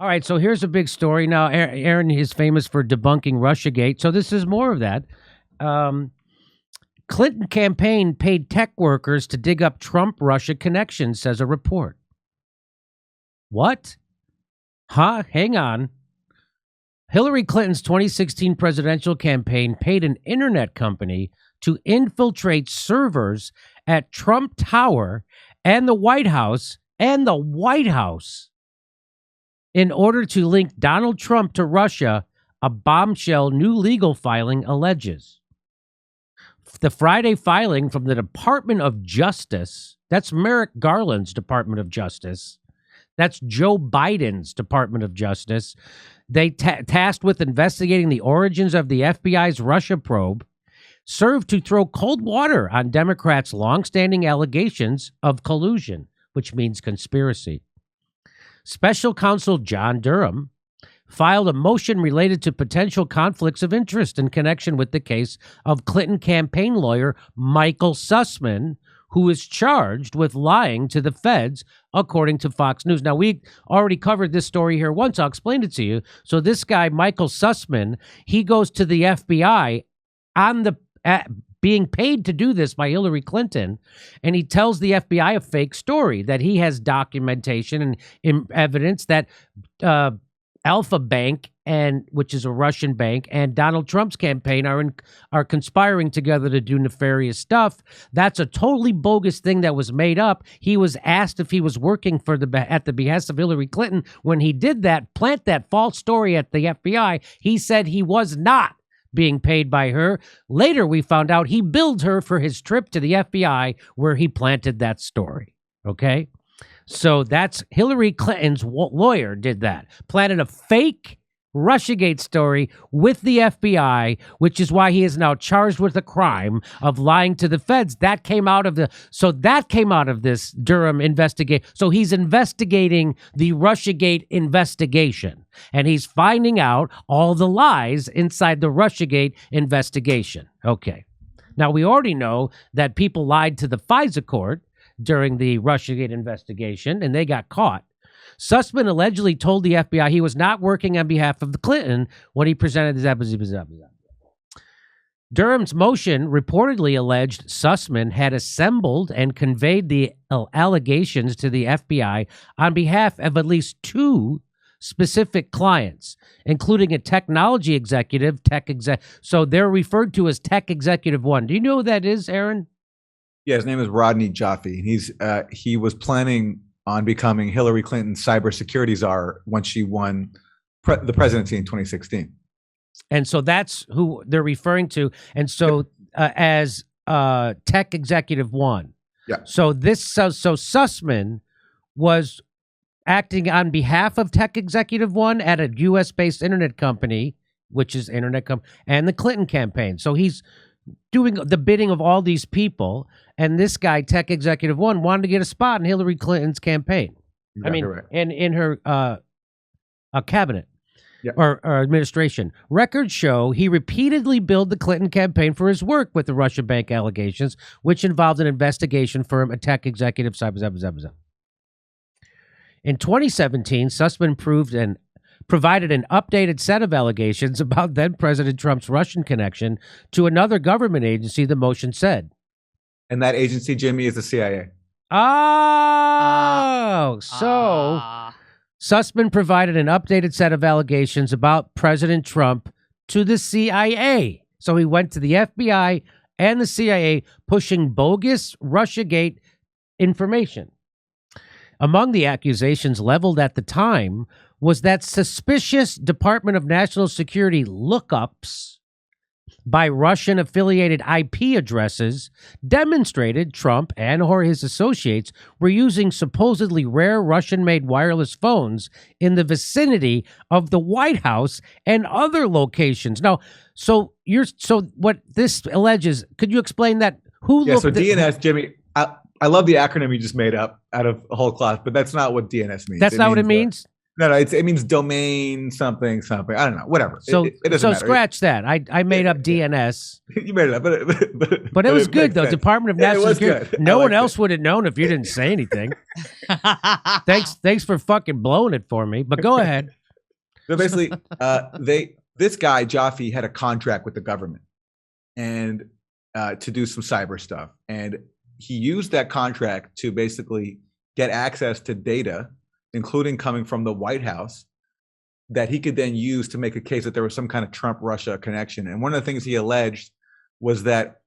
All right, so here's a big story. Now, Aaron is famous for debunking Russiagate, so this is more of that. Clinton campaign paid tech workers to dig up Trump-Russia connections, says a report. What? Huh? Hang on. Hillary Clinton's 2016 presidential campaign paid an internet company to infiltrate servers at Trump Tower and the White House in order to link Donald Trump to Russia, a bombshell new legal filing alleges. The Friday filing from the Department of Justice, that's Merrick Garland's Department of Justice, that's Joe Biden's Department of Justice, they tasked with investigating the origins of the FBI's Russia probe, served to throw cold water on Democrats' longstanding allegations of collusion, which means conspiracy. Special counsel John Durham filed a motion related to potential conflicts of interest in connection with the case of Clinton campaign lawyer Michael Sussman, who is charged with lying to the feds, according to Fox News. Now, we already covered this story here once. I'll explain it to you. So this guy, Michael Sussman, he goes to the FBI being paid to do this by Hillary Clinton, and he tells the FBI a fake story that he has documentation and evidence that Alpha Bank, which is a Russian bank, and Donald Trump's campaign are conspiring together to do nefarious stuff. That's a totally bogus thing that was made up. He was asked if he was working at the behest of Hillary Clinton. When he did that, plant that false story at the FBI, he said he was not being paid by her. Later, we found out he billed her for his trip to the FBI where he planted that story. Okay? So that's Hillary Clinton's lawyer did that. Planted a fake Russiagate story with the FBI, which is why he is now charged with the crime of lying to the feds. That came out of this Durham investigation. So he's investigating the Russiagate investigation, and he's finding out all the lies inside the Russiagate investigation. Okay. Now, we already know that people lied to the FISA court during the Russiagate investigation, and they got caught. Sussman allegedly told the FBI he was not working on behalf of the Clinton when he presented his evidence. Durham's motion reportedly alleged Sussman had assembled and conveyed the allegations to the FBI on behalf of at least two specific clients, including a technology executive, so they're referred to as Tech Executive One. Do you know who that is, Aaron? Yeah, his name is Rodney Jaffe. He was planning on becoming Hillary Clinton's cybersecurity czar when she won the presidency in 2016. And so that's who they're referring to. And so as Tech Executive One. Yeah. So Sussman was acting on behalf of Tech Executive One at a U.S.-based internet company, which is and the Clinton campaign. So he's doing the bidding of all these people, and this guy, Tech Executive One, wanted to get a spot in Hillary Clinton's campaign. Exactly right. in her cabinet. Yeah. Or administration. Records show he repeatedly billed the Clinton campaign for his work with the Russia bank allegations, which involved an investigation firm, a tech executive. In 2017, Sussman provided an updated set of allegations about then-President Trump's Russian connection to another government agency, the motion said. And that agency, Jimmy, is the CIA. Sussman provided an updated set of allegations about President Trump to the CIA. So he went to the FBI and the CIA pushing bogus Russiagate information. Among the accusations leveled at the time was that suspicious Department of National Security lookups by Russian-affiliated IP addresses demonstrated Trump and or his associates were using supposedly rare Russian-made wireless phones in the vicinity of the White House and other locations. Now, so what this alleges, could you explain that? DNS, Jimmy, I love the acronym you just made up out of a whole class, but that's not what DNS means. That's not what it means? No, it means domain something. I don't know. Whatever. So it doesn't matter. Scratch that. I made up DNS. You made it up, but it was good though. Sense. Department of National Security. Good. No one else would have known if you didn't say anything. Thanks for fucking blowing it for me. But go ahead. So basically, this guy Jaffe had a contract with the government and to do some cyber stuff, and he used that contract to basically get access to data, including coming from the White House, that he could then use to make a case that there was some kind of Trump-Russia connection. And one of the things he alleged was that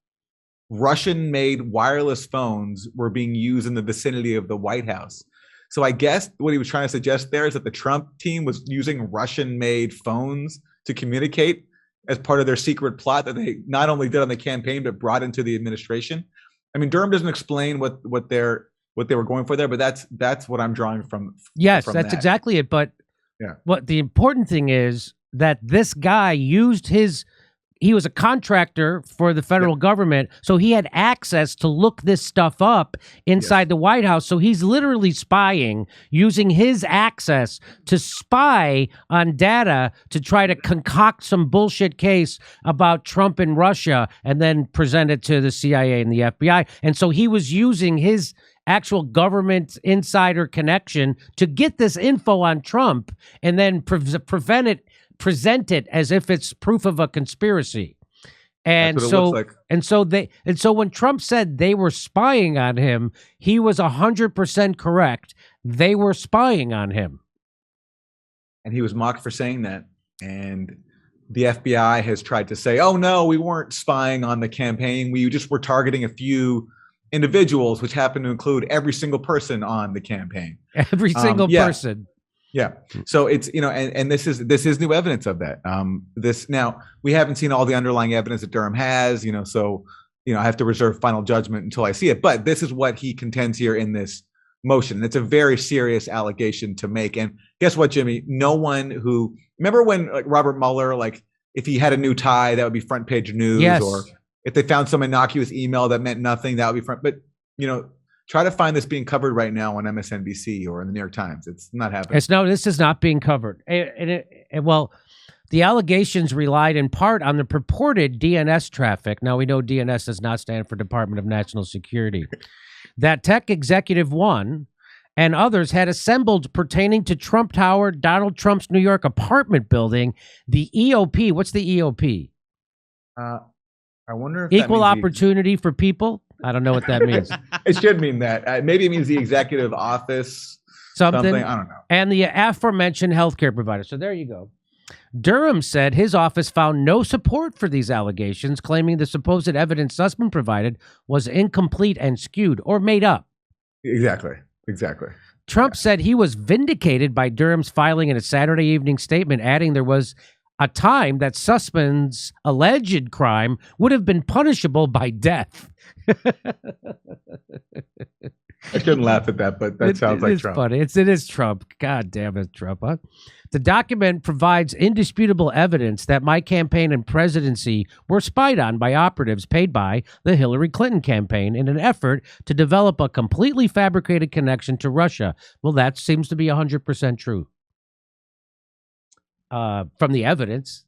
Russian-made wireless phones were being used in the vicinity of the White House. So I guess what he was trying to suggest there is that the Trump team was using Russian-made phones to communicate as part of their secret plot that they not only did on the campaign, but brought into the administration. I mean, Durham doesn't explain what they were going for there, but that's what I'm drawing from. Yes, that's exactly it. But what the important thing is that this guy used he was a contractor for the federal government, so he had access to look this stuff up inside the White House. So he's literally spying, using his access to spy on data to try to concoct some bullshit case about Trump and Russia and then present it to the CIA and the FBI. And so he was using his actual government insider connection to get this info on Trump and then present it as if it's proof of a conspiracy. And so when Trump said they were spying on him, he was 100% correct. They were spying on him. And he was mocked for saying that. And the FBI has tried to say, oh no, we weren't spying on the campaign. We just were targeting a few individuals, which happen to include every single person on the campaign. Every single person. Yeah. So it's, and this is new evidence of that. Now we haven't seen all the underlying evidence that Durham has, so, I have to reserve final judgment until I see it. But this is what he contends here in this motion. It's a very serious allegation to make. And guess what, Jimmy? No one remember when Robert Mueller, if he had a new tie, that would be front page news. Yes. Or if they found some innocuous email that meant nothing, that would be front. But, try to find this being covered right now on MSNBC or in the New York Times. It's not happening. This is not being covered. Well, the allegations relied in part on the purported DNS traffic. Now, we know DNS does not stand for Department of National Security. That Tech Executive One and others had assembled pertaining to Trump Tower, Donald Trump's New York apartment building, the EOP. What's the EOP? I wonder if equal opportunity for people. I don't know what that means. It should mean that. Maybe it means the executive office. Something. I don't know. And the aforementioned healthcare provider. So there you go. Durham said his office found no support for these allegations, claiming the supposed evidence Sussman provided was incomplete and skewed or made up. Exactly. Trump said he was vindicated by Durham's filing in a Saturday evening statement, adding there was a time that Sussman's alleged crime would have been punishable by death. I shouldn't laugh at that, but that sounds like Trump. Funny. It is Trump. God damn it, Trump. Huh? The document provides indisputable evidence that my campaign and presidency were spied on by operatives paid by the Hillary Clinton campaign in an effort to develop a completely fabricated connection to Russia. Well, that seems to be 100% true. From the evidence,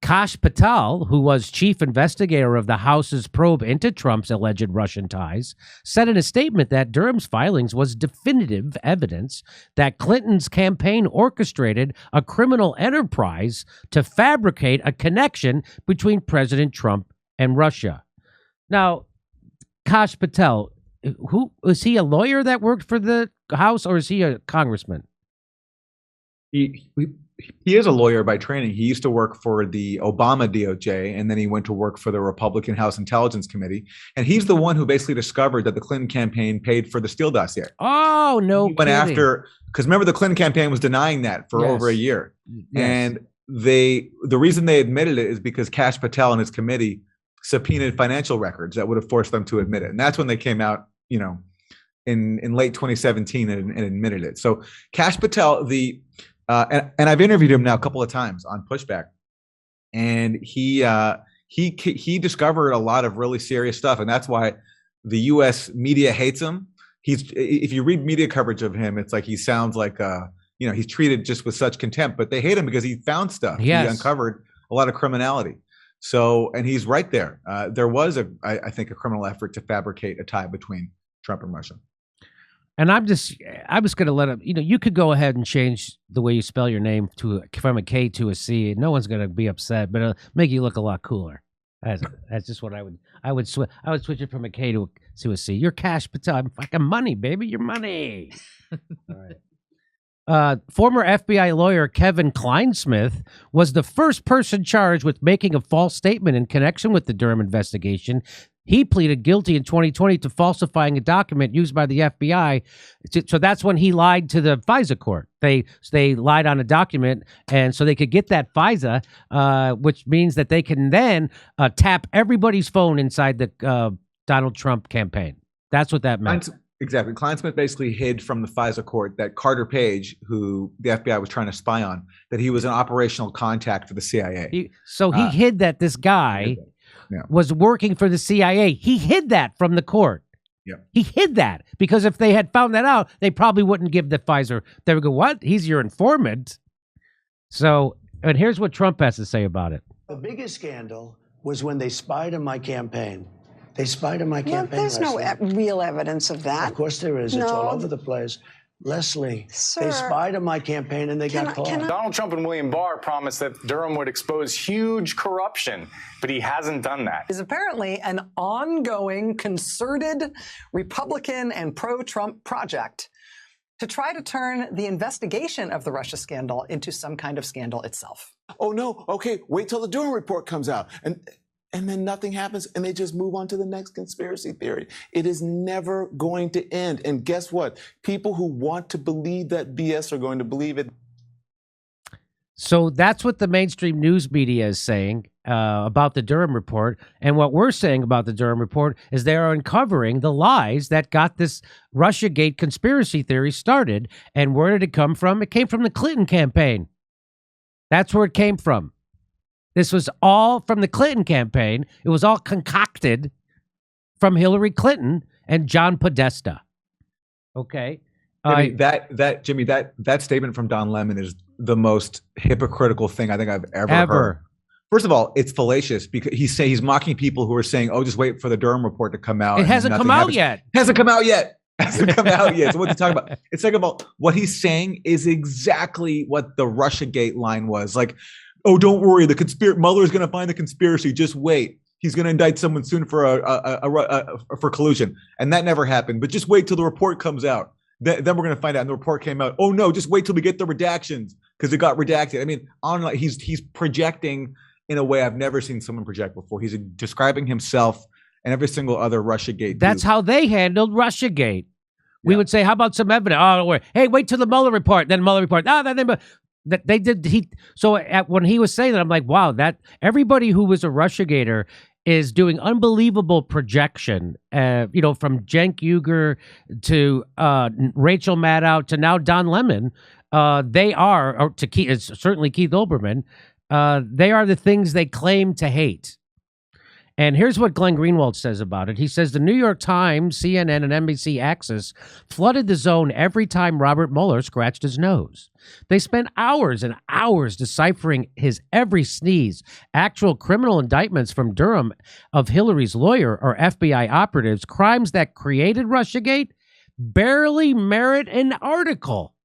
Kash Patel, who was chief investigator of the House's probe into Trump's alleged Russian ties, said in a statement that Durham's filings was definitive evidence that Clinton's campaign orchestrated a criminal enterprise to fabricate a connection between President Trump and Russia. Now, Kash Patel, is he a lawyer that worked for the House, or is he a congressman? He is a lawyer by training. He used to work for the Obama DOJ, and then he went to work for the Republican House Intelligence Committee. And he's the one who basically discovered that the Clinton campaign paid for the Steele dossier. Oh, no kidding. Went after, because remember the Clinton campaign was denying that for over a year. Yes. And the reason they admitted it is because Kash Patel and his committee subpoenaed financial records that would have forced them to admit it. And that's when they came out, in late 2017 and admitted it. So Kash Patel, and I've interviewed him now a couple of times on Pushback, and he discovered a lot of really serious stuff, and that's why the U.S. media hates him. If you read media coverage of him, it's like he sounds like he's treated just with such contempt, but they hate him because he found stuff. Yes. He uncovered a lot of criminality. So, and he's right there. There was I think a criminal effort to fabricate a tie between Trump and Russia. And I'm just going to let him, you could go ahead and change the way you spell your name from a K to a C. No one's going to be upset, but it'll make you look a lot cooler. That's just what I would switch it from a K to a C. You're Cash Patel. I'm fucking money, baby. You're money. All right. Former FBI lawyer Kevin Kleinsmith was the first person charged with making a false statement in connection with the Durham investigation. He pleaded guilty in 2020 to falsifying a document used by the FBI. So that's when he lied to the FISA court. They lied on a document, and so they could get that FISA, which means that they can then tap everybody's phone inside the Donald Trump campaign. That's what that meant. Exactly. Kleinsmith basically hid from the FISA court that Carter Page, who the FBI was trying to spy on, that he was an operational contact for the CIA. He hid that this guy was working for the CIA. He hid that from the court. Yeah. He hid that because if they had found that out, they probably wouldn't give the FISA. They would go, what? He's your informant. So, and here's what Trump has to say about it. The biggest scandal was when they spied on my campaign. They spied on my campaign. There's no real evidence of that. Of course there is. No. It's all over the place. Leslie, Sir, they spied on my campaign and they got caught. Donald Trump and William Barr promised that Durham would expose huge corruption, but he hasn't done that. Is apparently an ongoing, concerted Republican and pro-Trump project to try to turn the investigation of the Russia scandal into some kind of scandal itself. Oh, no. Okay, wait till the Durham report comes out. And then nothing happens, and they just move on to the next conspiracy theory. It is never going to end. And guess what? People who want to believe that BS are going to believe it. So that's what the mainstream news media is saying about the Durham report. And what we're saying about the Durham report is they are uncovering the lies that got this Russiagate conspiracy theory started. And where did it come from? It came from the Clinton campaign. That's where it came from. This was all from the Clinton campaign. It was all concocted from Hillary Clinton and John Podesta. Okay. Jimmy, that statement from Don Lemon is the most hypocritical thing I think I've ever heard. First of all, it's fallacious because he's mocking people who are saying, "Oh, just wait for the Durham report to come out." It hasn't come out yet. Hasn't come out yet. Hasn't come out yet. So what to talk about? It's like about what he's saying is exactly what the Russiagate line was. Like, oh, don't worry, Mueller's going to find the conspiracy. Just wait. He's going to indict someone soon for for collusion, and that never happened. But just wait till the report comes out. Then we're going to find out. And the report came out. Oh no, just wait till we get the redactions because it got redacted. I mean, he's projecting in a way I've never seen someone project before. He's describing himself and every single other Russiagate. That's how they handled Russiagate. We would say, "How about some evidence?" Oh, wait. Hey, wait till the Mueller report. Then Mueller report. That they did. When he was saying that, I'm like, wow, that everybody who was a Russiagator is doing unbelievable projection. From Cenk Uygur to Rachel Maddow to now Don Lemon. They are, or to Keith, certainly Keith Olbermann. They are the things they claim to hate. And here's what Glenn Greenwald says about it. He says the New York Times, CNN, and NBC Axis flooded the zone every time Robert Mueller scratched his nose. They spent hours and hours deciphering his every sneeze. Actual criminal indictments from Durham of Hillary's lawyer or FBI operatives, crimes that created Russiagate, barely merit an article.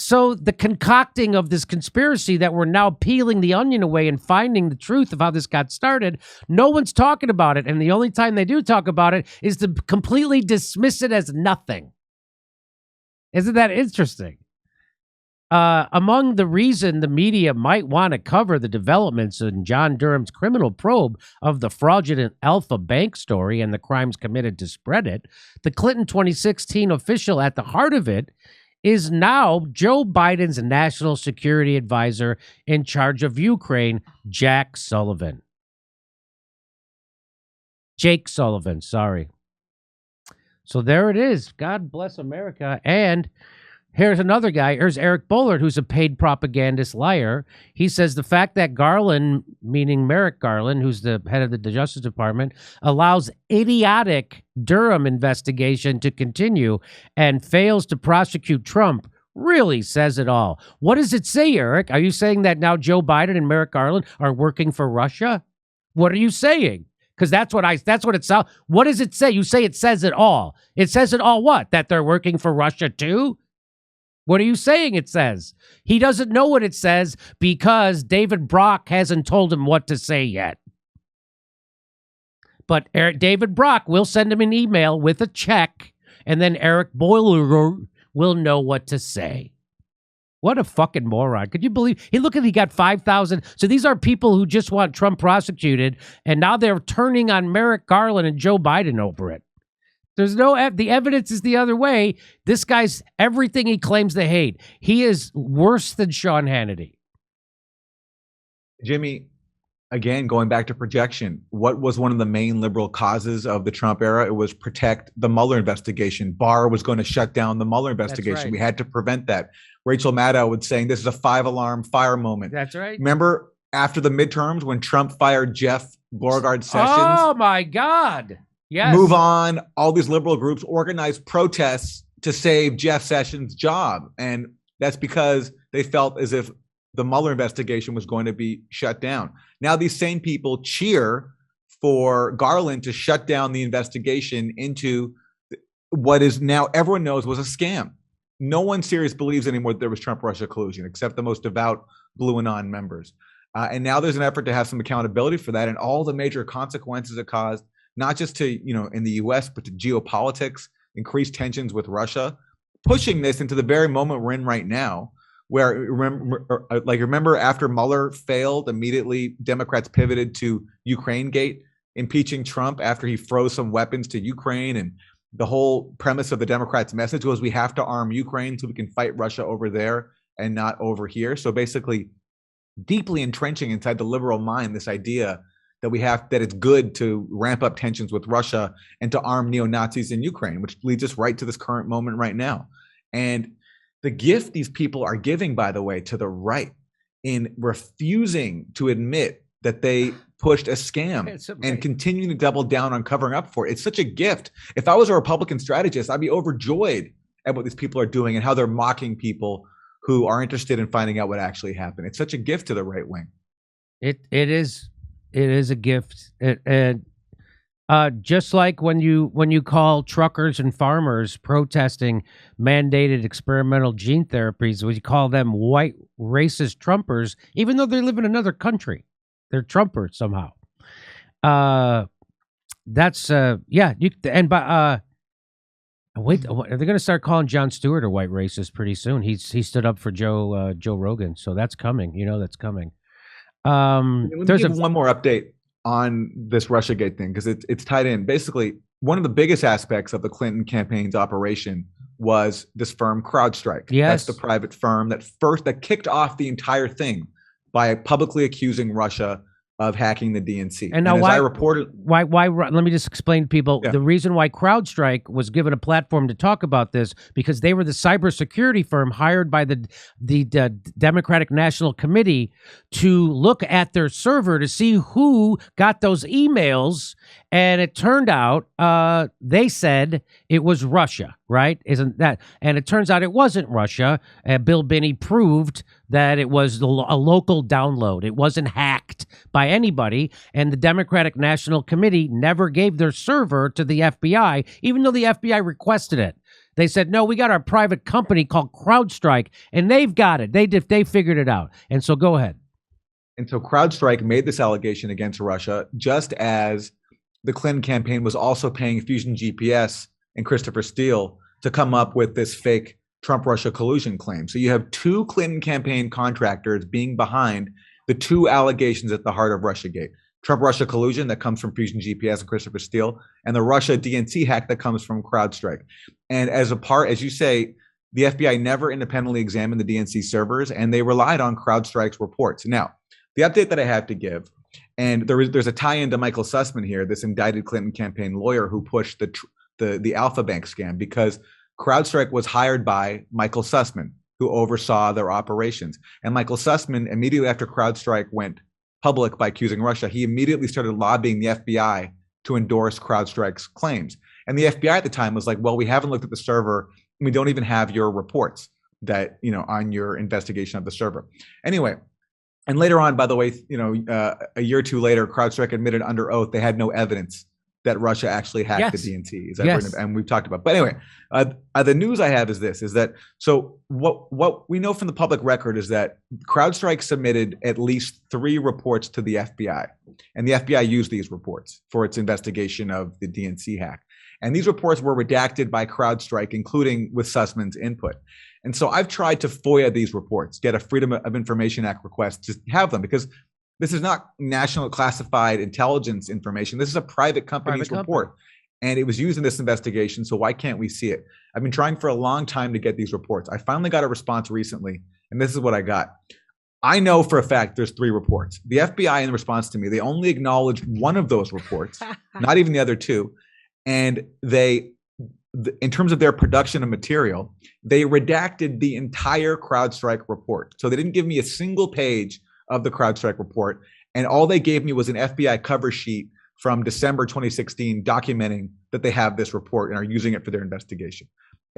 So the concocting of this conspiracy that we're now peeling the onion away and finding the truth of how this got started, no one's talking about it. And the only time they do talk about it is to completely dismiss it as nothing. Isn't that interesting? Among the reason the media might want to cover the developments in John Durham's criminal probe of the fraudulent Alpha Bank story and the crimes committed to spread it, the Clinton 2016 official at the heart of it is now Joe Biden's national security advisor in charge of Ukraine, Jake Sullivan, sorry. So there it is. God bless America. And here's another guy. Here's Eric Boehlert, who's a paid propagandist liar. He says the fact that Garland, meaning Merrick Garland, who's the head of the Justice Department, allows idiotic Durham investigation to continue and fails to prosecute Trump really says it all. What does it say, Eric? Are you saying that now Joe Biden and Merrick Garland are working for Russia? What are you saying? Because that's what it sounds. What does it say? You say it says it all. It says it all what? That they're working for Russia too? What are you saying it says? He doesn't know what it says because David Brock hasn't told him what to say yet. But David Brock will send him an email with a check, and then Eric Boiler will know what to say. What a fucking moron. Could you believe? He got 5,000. So these are people who just want Trump prosecuted, and now they're turning on Merrick Garland and Joe Biden over it. There's the evidence is the other way. This guy's everything he claims to hate. He is worse than Sean Hannity. Jimmy, again, going back to projection, what was one of the main liberal causes of the Trump era? It was protect the Mueller investigation. Barr was going to shut down the Mueller investigation. That's right. We had to prevent that. Rachel Maddow was saying this is a 5-alarm fire moment. That's right. Remember after the midterms when Trump fired Jeff Beauregard Sessions? Oh, my God. Yes. Move on. All these liberal groups organized protests to save Jeff Sessions' job. And that's because they felt as if the Mueller investigation was going to be shut down. Now these same people cheer for Garland to shut down the investigation into what is now everyone knows was a scam. No one serious believes anymore that there was Trump-Russia collusion, except the most devout Blue Anon members. And now there's an effort to have some accountability for that and all the major consequences it caused, not just to, in the US, but to geopolitics, increased tensions with Russia, pushing this into the very moment we're in right now, where remember after Mueller failed, immediately Democrats pivoted to Ukraine-gate, impeaching Trump after he froze some weapons to Ukraine. And the whole premise of the Democrats' message was we have to arm Ukraine so we can fight Russia over there and not over here. So basically deeply entrenching inside the liberal mind this idea that it's good to ramp up tensions with Russia and to arm neo-Nazis in Ukraine, which leads us right to this current moment right now. And the gift these people are giving, by the way, to the right in refusing to admit that they pushed a scam and continuing to double down on covering up for it. It's such a gift. If I was a Republican strategist, I'd be overjoyed at what these people are doing and how they're mocking people who are interested in finding out what actually happened. It's such a gift to the right wing. It is a gift. And just like when you call truckers and farmers protesting mandated experimental gene therapies, when you call them white racist Trumpers, even though they live in another country, they're Trumpers somehow. That's yeah. Wait, are they going to start calling Jon Stewart a white racist pretty soon? He stood up for Joe Rogan, so that's coming. That's coming. There's one more update on this Russiagate thing because it's tied in. Basically, one of the biggest aspects of the Clinton campaign's operation was this firm Crowdstrike. Yes, that's the private firm that kicked off the entire thing by publicly accusing Russia of hacking the DNC. And now, as why? I reported, why? Let me just explain to people the reason why Crowdstrike was given a platform to talk about this, because they were the cybersecurity firm hired by the Democratic National Committee to look at their server to see who got those emails, and it turned out they said it was Russia, right? Isn't that? And it turns out it wasn't Russia. Bill Binney proved that it was a local download. It wasn't hacked by anybody, and the Democratic National Committee never gave their server to the FBI, even though the FBI requested it. They said, no, we got our private company called Crowdstrike, and they've got it. They figured it out. And so go ahead. And so Crowdstrike made this allegation against Russia, just as the Clinton campaign was also paying Fusion GPS and Christopher Steele to come up with this fake Trump-Russia collusion claim. So you have two Clinton campaign contractors being behind the two allegations at the heart of Russiagate. Trump-Russia collusion that comes from Fusion GPS and Christopher Steele, and the Russia DNC hack that comes from Crowdstrike. And as you say, the FBI never independently examined the DNC servers, and they relied on Crowdstrike's reports. Now, the update that I have to give, and there's a tie-in to Michael Sussman here, this indicted Clinton campaign lawyer who pushed the Alpha Bank scam, because Crowdstrike was hired by Michael Sussman, who oversaw their operations. And Michael Sussman, immediately after Crowdstrike went public by accusing Russia, he immediately started lobbying the FBI to endorse Crowdstrike's claims. And the FBI at the time was like, well, we haven't looked at the server, and we don't even have your reports. that, on your investigation of the server. Anyway, and later on, by the way, a year or two later, CrowdStrike admitted under oath they had no evidence that Russia actually hacked the DNC. And we've talked about. But anyway, the news I have is this: so what we know from the public record is that CrowdStrike submitted at least 3 reports to the FBI, and the FBI used these reports for its investigation of the DNC hack. And these reports were redacted by CrowdStrike, including with Sussman's input. And so I've tried to FOIA these reports, get a Freedom of Information Act request to have them, because this is not national classified intelligence information. This is a private company's report. And it was used in this investigation, so why can't we see it? I've been trying for a long time to get these reports. I finally got a response recently, and this is what I got. I know for a fact there's 3 reports. The FBI, in response to me, they only acknowledged one of those reports, not even the other 2. And in terms of their production of material, they redacted the entire CrowdStrike report. So they didn't give me a single page of the CrowdStrike report. And all they gave me was an FBI cover sheet from December 2016 documenting that they have this report and are using it for their investigation.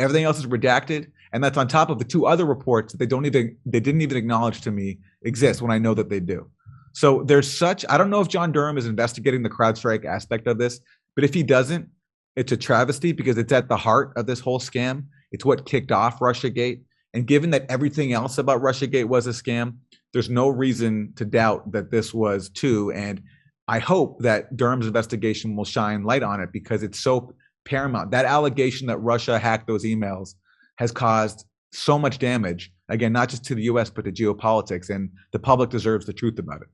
Everything else is redacted. And that's on top of the 2 other reports that they didn't even acknowledge to me exist when I know that they do. So I don't know if John Durham is investigating the CrowdStrike aspect of this, but if he doesn't, it's a travesty, because it's at the heart of this whole scam. It's what kicked off Russiagate. And given that everything else about Russiagate was a scam, there's no reason to doubt that this was too. And I hope that Durham's investigation will shine light on it, because it's so paramount. That allegation that Russia hacked those emails has caused so much damage, again, not just to the US, but to geopolitics. And the public deserves the truth about it.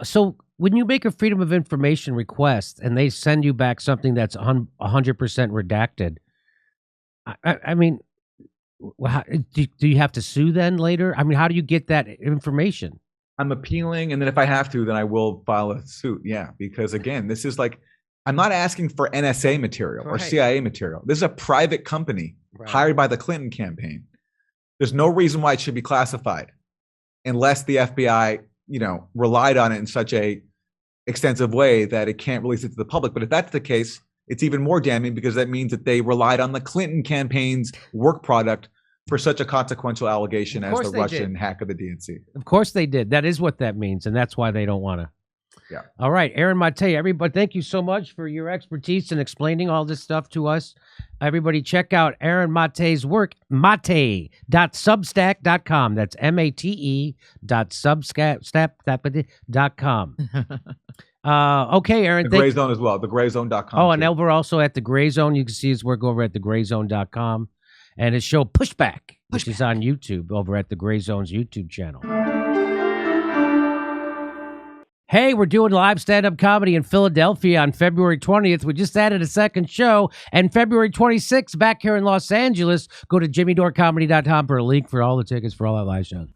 So when you make a Freedom of Information request and they send you back something that's 100% redacted, I mean, do you have to sue then later? I mean, how do you get that information? I'm appealing, and then if I have to, then I will file a suit. Yeah, because again, this is like, I'm not asking for NSA material or CIA material. This is a private company hired by the Clinton campaign. There's no reason why it should be classified unless the FBI relied on it in such a extensive way that it can't release it to the public. But if that's the case, it's even more damning, because that means that they relied on the Clinton campaign's work product for such a consequential allegation as the Russian hack of the DNC. Of course they did. That is what that means, and that's why they don't want to. Yeah. All right, Aaron Mate, everybody, thank you so much for your expertise in explaining all this stuff to us. Everybody check out Aaron Mate's work, mate.substack.com. That's mate.substack.com. Okay, Aaron. The Gray Zone as well, thegrayzone.com. Oh, and over also at the Gray Zone. You can see his work over at thegrayzone.com. And his show Pushback, which is on YouTube over at the Gray Zone's YouTube channel. Hey, we're doing live stand-up comedy in Philadelphia on February 20th. We just added a second show. And February 26th, back here in Los Angeles, go to jimmydorecomedy.com for a link for all the tickets for all our live shows.